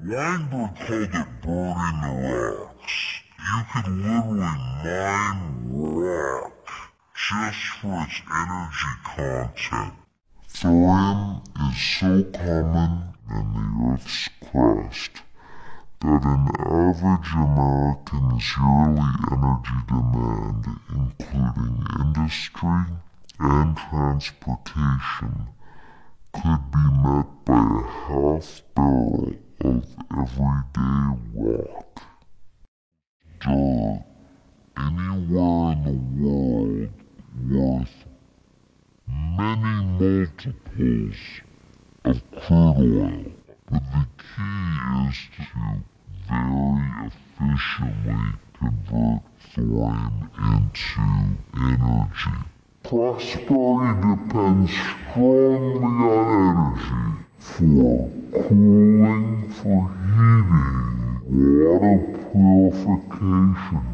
Weinberg called it burning the rocks. You could literally mine rock just for its energy content. Thorium is so common in the Earth's crust that an average American's yearly energy demand, including industry and transportation, could be met by a half barrel of everyday rock. Dirt anywhere in the world worth many multiples of crude oil. But the key is to very efficiently convert thorium into energy. Prosperity depends strongly on energy for cooling, for heating, water purification,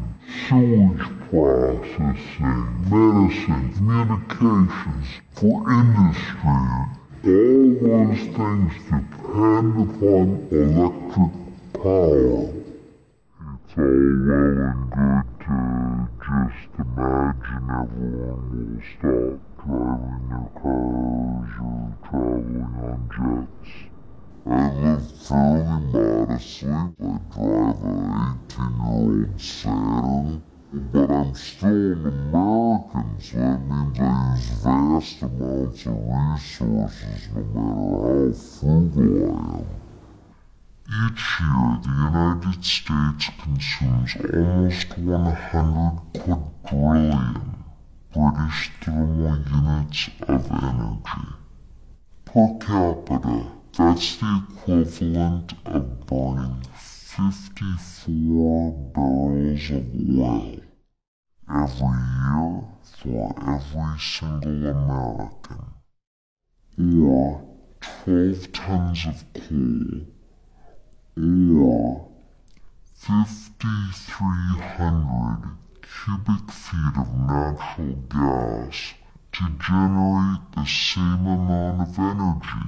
sewage processing, medicine, communications, for industry. All those things depend upon electric power. It's all well and good to just imagine everyone will stop driving their cars or traveling on jets. I live fairly modestly. I drive an 18-year-old Saturn, but I'm still an American, so that means I use vast amounts of resources no matter how frugal I am. Each year, the United States consumes almost 100 quadrillion British thermal units of energy. Per capita, that's the equivalent of burning 54 barrels of oil every year for every single American, or 12 tons of coal, or 5,300 cubic feet of natural gas to generate the same amount of energy.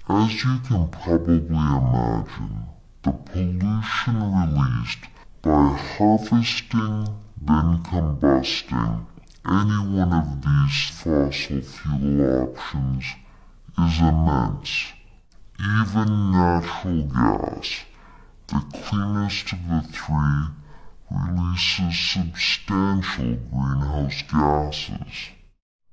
As you can probably imagine, the pollution released by harvesting, then combusting any one of these fossil fuel options is immense. Even natural gas, the cleanest of the three, releases substantial greenhouse gases.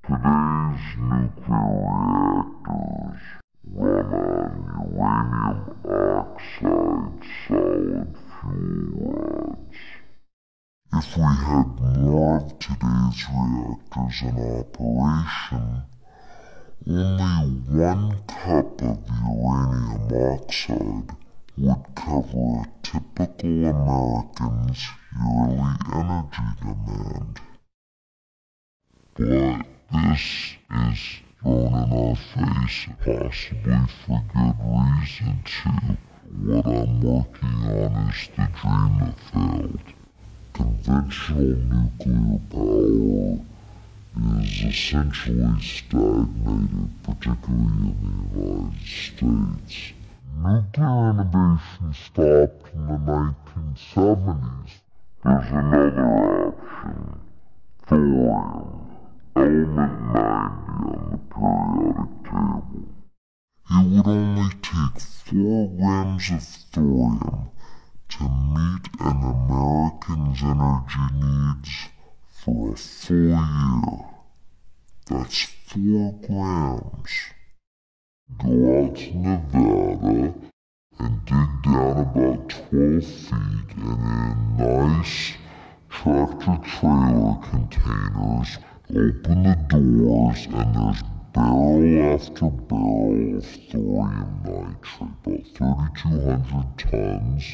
Today's nuclear reactors run on uranium oxide solid fuel rods. If we had more of today's reactors in operation, only 1 cup of uranium oxide would cover a typical American's yearly energy demand. But this is thrown in our face, possibly for good reason too. What I'm working on is the dream that failed. Conventional nuclear power is essentially stagnated, particularly in the United States. Nuclear innovation stopped in the 1970s. There's another option, thorium, element 90 on the periodic table. It would only take 4 grams of thorium to meet an American's energy needs for a full year. That's 4 grams. Go out to Nevada and dig down about 12 feet and in nice tractor-trailer containers, open the doors and there's barrel after barrel of thorium nitrate, about 3,200 tons,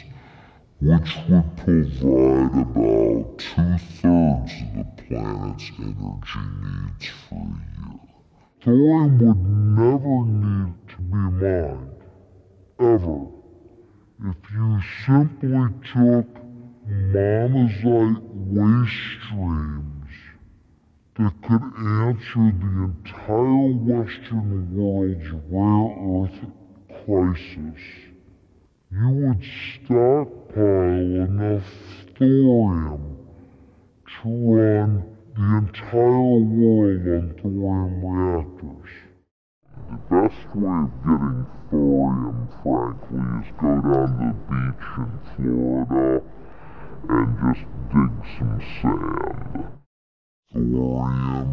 which would provide about 2/3 of the planet's energy needs for a year. Thorium would never need to be mined, ever, if you simply took monazite waste streams that could answer the entire Western world's rare earth crisis. You could stockpile enough thorium to run the entire world on thorium reactors. The best way of getting thorium, frankly, is go down to the beach in Florida and just dig some sand. Thorium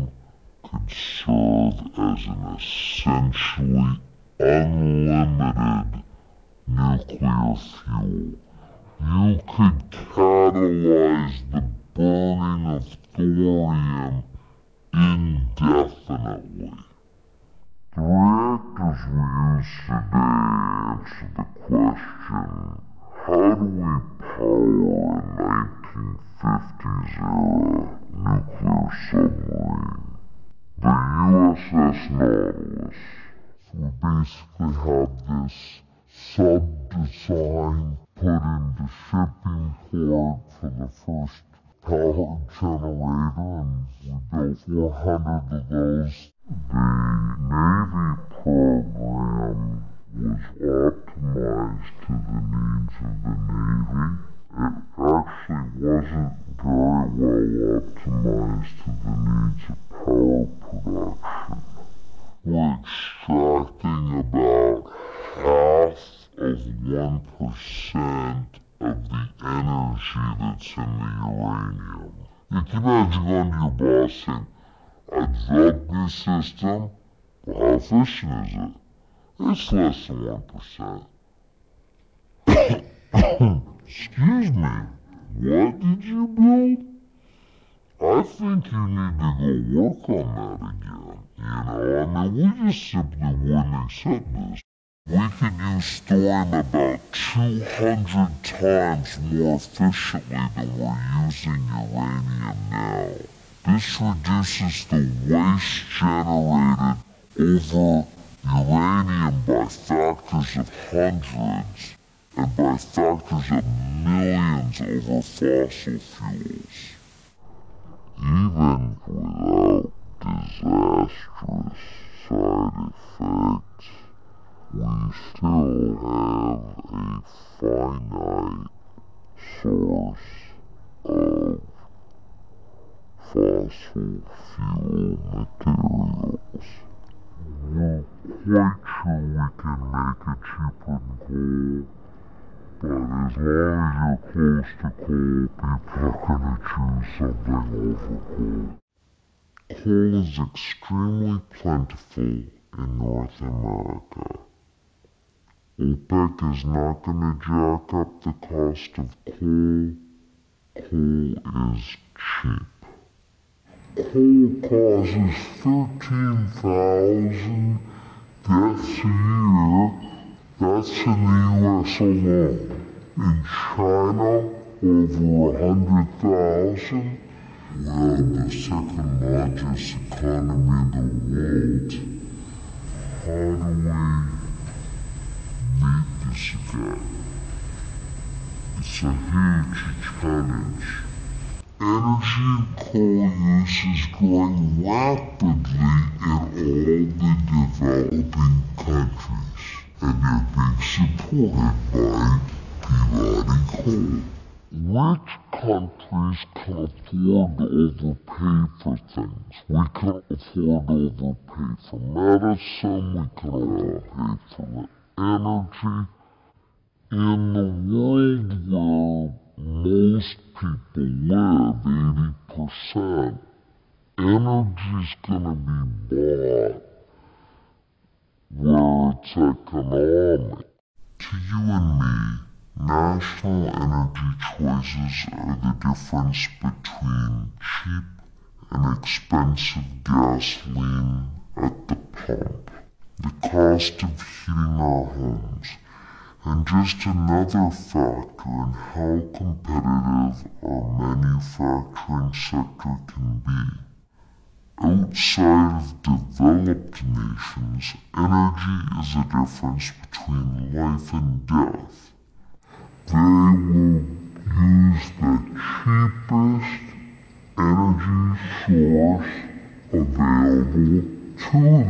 could serve as an essentially unlimited nuclear fuel. You could catalyze the burning of thorium indefinitely. The reactors we use today answer the question, how do we power a 1950s era nuclear submarine? The USS Nautilus. We basically have this sub-design put into shipping port for the first power generator, and we built 400 of those. The Navy program was optimized to the needs of the Navy. It actually wasn't very well optimized to the needs of power production. We're extracting about half of 1% of the energy that's in the uranium. You can imagine going to your boss saying, I developed this system, well, how efficient is it? It's less than 1%. Excuse me, what did you build? I think you need to go work on that again. I mean, we just simply wouldn't accept this. We could use thorium about 200 times more efficiently than we're using uranium now. This reduces the waste generated over uranium by factors of hundreds and by factors of millions over fossil fuels. Even without disastrous side effects, we still have a finite source of fossil fuel materials. We're quite sure we can make it cheaper than coal, but as long as you're close to coal, people are gonna choose something over coal. Coal is extremely plentiful in North America. OPEC is not gonna jack up the cost of coal. Coal is cheap. Coal causes 13,000 deaths a year. That's in the US alone. In China, over 100,000. We're the second largest economy in the world. How do we meet this again? It's a huge challenge. Energy and coal use is growing rapidly in all the developing countries, and they're being supported by Peabody Coal. Rich countries can afford to overpay for things. We can afford to overpay for medicine, we can overpay for energy. In the world where most people live, 80%, energy's gonna be bought where it's economic. To you and me, national energy choices are the difference between cheap and expensive gasoline at the pump, the cost of heating our homes, and just another factor in how competitive our manufacturing sector can be. Outside of developed nations, energy is the difference between life and death. They will use the cheapest energy source available to them.